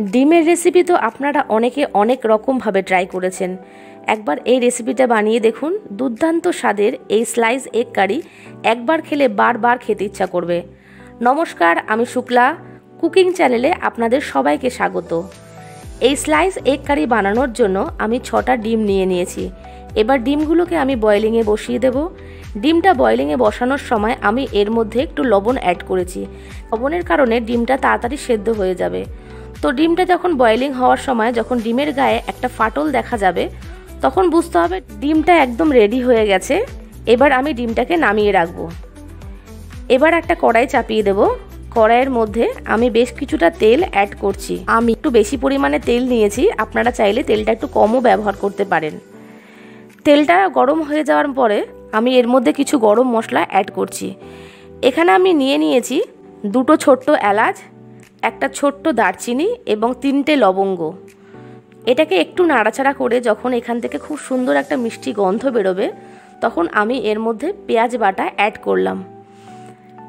ডিমের রেসিপি তো আপনারা অনেকে অনেক রকমভাবে ট্রাই করেছেন। একবার এই রেসিপিটা বানিয়ে দেখুন। দুর্দান্ত স্বাদের এই স্লাইস এগ কারি একবার খেলে বারবার খেতে ইচ্ছা করবে। নমস্কার, আমি শুক্লা কুকিং চ্যানেলে আপনাদের সবাইকে স্বাগত। এই স্লাইস এগ কারি বানানোর জন্য আমি 6টা ডিম নিয়ে নিয়েছি। এবার ডিমগুলোকে আমি বয়েলিংয়ে বসিয়ে দেব। ডিমটা বয়েলিংয়ে বসানোর সময় আমি এর মধ্যে একটু লবণ অ্যাড করেছি। লবণের কারণে ডিমটা তাড়াতাড়ি সেদ্ধ হয়ে যাবে। তো ডিমটা যখন বয়েলিং হওয়ার সময় যখন ডিমের গায়ে একটা ফাটল দেখা যাবে তখন বুঝতে হবে ডিমটা একদম রেডি হয়ে গেছে। এবার আমি ডিমটাকে নামিয়ে রাখবো। এবার একটা কড়াই চাপিয়ে দেব। কড়াইয়ের মধ্যে আমি বেশ কিছুটা তেল অ্যাড করছি। আমি একটু বেশি পরিমাণে তেল নিয়েছি, আপনারা চাইলে তেলটা একটু কমও ব্যবহার করতে পারেন। তেলটা গরম হয়ে যাওয়ার পরে আমি এর মধ্যে কিছু গরম মশলা অ্যাড করছি। এখানে আমি নিয়েছি 2টো ছোট্ট এলাচ, একটা ছোট্ট দারচিনি এবং 3টে লবঙ্গ। এটাকে একটু নাড়াচাড়া করে যখন এখান থেকে খুব সুন্দর একটা মিষ্টি গন্ধ বেরোবে তখন আমি এর মধ্যে পেঁয়াজ বাটা অ্যাড করলাম।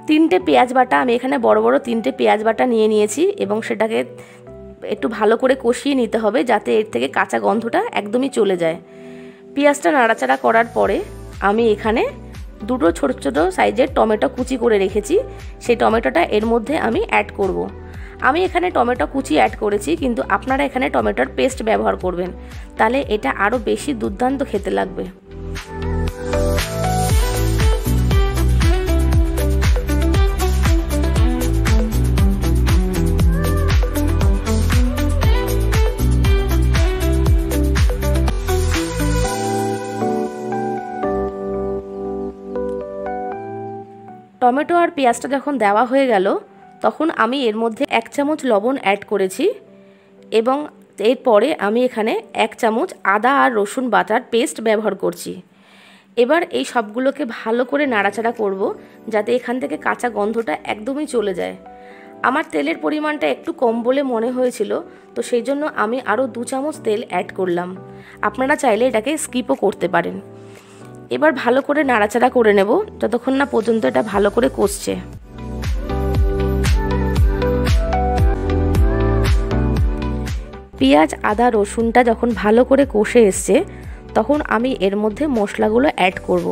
3টে পেঁয়াজ বাটা, আমি এখানে বড় বড় 3টে পেঁয়াজ বাটা নিয়েছি এবং সেটাকে একটু ভালো করে কষিয়ে নিতে হবে যাতে এর থেকে কাঁচা গন্ধটা একদমই চলে যায়। পেঁয়াজটা নাড়াচাড়া করার পরে আমি এখানে 2টো ছোট ছোট সাইজের টমেটো কুচি করে রেখেছি, সেই টমেটোটা এর মধ্যে আমি অ্যাড করব। আমি এখানে টমেটো কুচি অ্যাড করেছি, কিন্তু আপনারা এখানে টমেটোর পেস্ট ব্যবহার করবেন, তাহলে এটা আরও বেশি দুর্দান্ত খেতে লাগবে। টমেটো আর পেঁয়াজটা যখন দেওয়া হয়ে গেল তখন আমি এর মধ্যে 1 চামচ লবণ অ্যাড করেছি এবং এরপরে আমি এখানে 1 চামচ আদা আর রসুন বাটার পেস্ট ব্যবহার করছি। এবার এই সবগুলোকে ভালো করে নাড়াচাড়া করব যাতে এখান থেকে কাঁচা গন্ধটা একদমই চলে যায়। আমার তেলের পরিমাণটা একটু কম বলে মনে হয়েছিল, তো সেই জন্য আমি আরও 2 চামচ তেল অ্যাড করলাম। আপনারা চাইলে এটাকে স্কিপও করতে পারেন। এবার ভালো করে নাড়াচাড়া করে নেব যতক্ষণ না পর্যন্ত এটা ভালো করে কষছে। পেঁয়াজ আদা রসুনটা যখন ভালো করে কষে এসছে তখন আমি এর মধ্যে মশলাগুলো অ্যাড করব।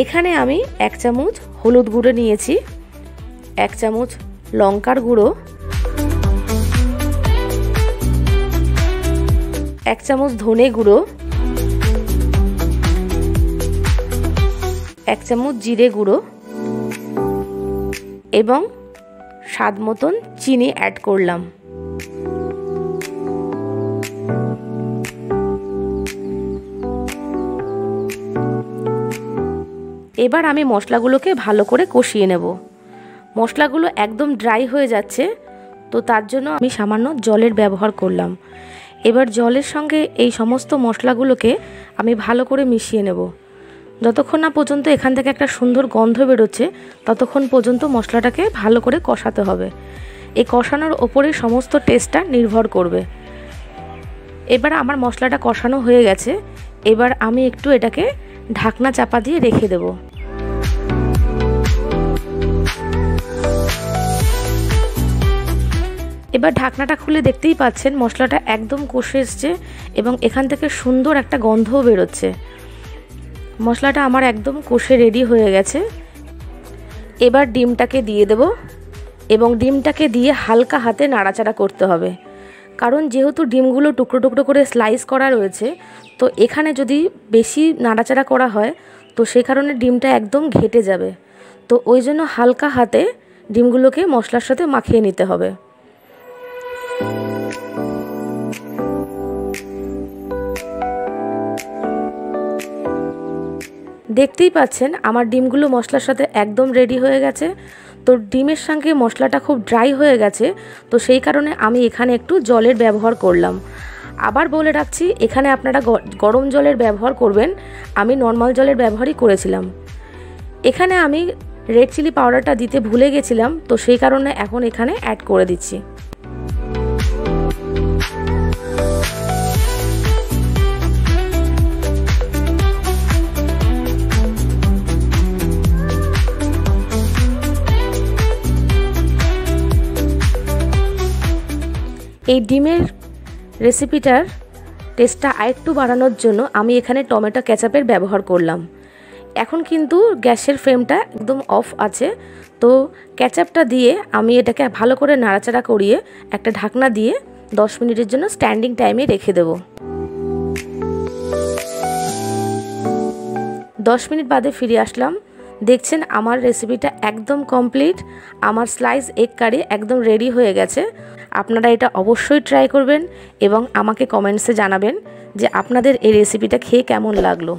এখানে আমি 1 চামচ হলুদ গুঁড়ো নিয়েছি, 1 চামচ লঙ্কার গুঁড়ো, 1 চামচ ধনে গুঁড়ো, 1 চামচ জিরে গুঁড়ো এবং স্বাদ মতন চিনি অ্যাড করলাম। এবার আমি মশলাগুলোকে ভালো করে কষিয়ে নেব। মশলাগুলো একদম ড্রাই হয়ে যাচ্ছে, তো তার জন্য আমি সামান্য জলের ব্যবহার করলাম। এবার জলের সঙ্গে এই সমস্ত মশলাগুলোকে আমি ভালো করে মিশিয়ে নেব। যতক্ষণ না পর্যন্ত এখান থেকে একটা সুন্দর গন্ধ বেরোচ্ছে ততক্ষণ পর্যন্ত মশলাটাকে ভালো করে কষাতে হবে। এই কষানোর ওপরে সমস্ত টেস্টটা নির্ভর করবে। এবার আমার মশলাটা কষানো হয়ে গেছে। এবার আমি একটু এটাকে ঢাকনা চাপা দিয়ে রেখে দেব। এবার ঢাকনাটা খুলে দেখতেই পাচ্ছেন মশলাটা একদম কষে এসছে এবং এখান থেকে সুন্দর একটা গন্ধও বেরোচ্ছে। মশলাটা আমার একদম কষে রেডি হয়ে গেছে। এবার ডিমটাকে দিয়ে দেব এবং ডিমটাকে দিয়ে হালকা হাতে নাড়াচাড়া করতে হবে, কারণ যেহেতু ডিমগুলো টুকরো টুকরো করে স্লাইস করা রয়েছে, তো এখানে যদি বেশি নাড়াচাড়া করা হয় তো সেই কারণে ডিমটা একদম ঘেটে যাবে। তো ওই জন্য হালকা হাতে ডিমগুলোকে মশলার সাথে মাখিয়ে নিতে হবে। দেখতেই পাচ্ছেন আমার ডিমগুলো মশলার সাথে একদম রেডি হয়ে গেছে। তো ডিমের সঙ্গে মশলাটা খুব ড্রাই হয়ে গেছে, তো সেই কারণে আমি এখানে একটু জলের ব্যবহার করলাম। আবার বলে রাখছি, এখানে আপনারা গরম জলের ব্যবহার করবেন, আমি নর্মাল জলের ব্যবহারই করেছিলাম। এখানে আমি রেড চিলি পাউডারটা দিতে ভুলে গেছিলাম, তো সেই কারণে এখন এখানে অ্যাড করে দিচ্ছি। এই ডিমের রেসিপিটার টেস্টটা আরেকটু বাড়ানোর জন্য আমি এখানে টমেটো কেচাপের ব্যবহার করলাম। এখন কিন্তু গ্যাসের ফ্লেমটা একদম অফ আছে, তো কেচাপটা দিয়ে আমি এটাকে ভালো করে নাড়াচাড়া করিয়ে একটা ঢাকনা দিয়ে 10 মিনিটের জন্য স্ট্যান্ডিং টাইমে রেখে দেব। 10 মিনিট বাদে ফিরে আসলাম। দেখছেন আমার রেসিপিটা একদম কমপ্লিট। আমার স্লাইস এগ কারি একদম রেডি হয়ে গেছে। আপনারা এটা অবশ্যই ট্রাই করবেন এবং আমাকে কমেন্টসে জানাবেন যে আপনাদের এই রেসিপিটা খেয়ে কেমন লাগলো।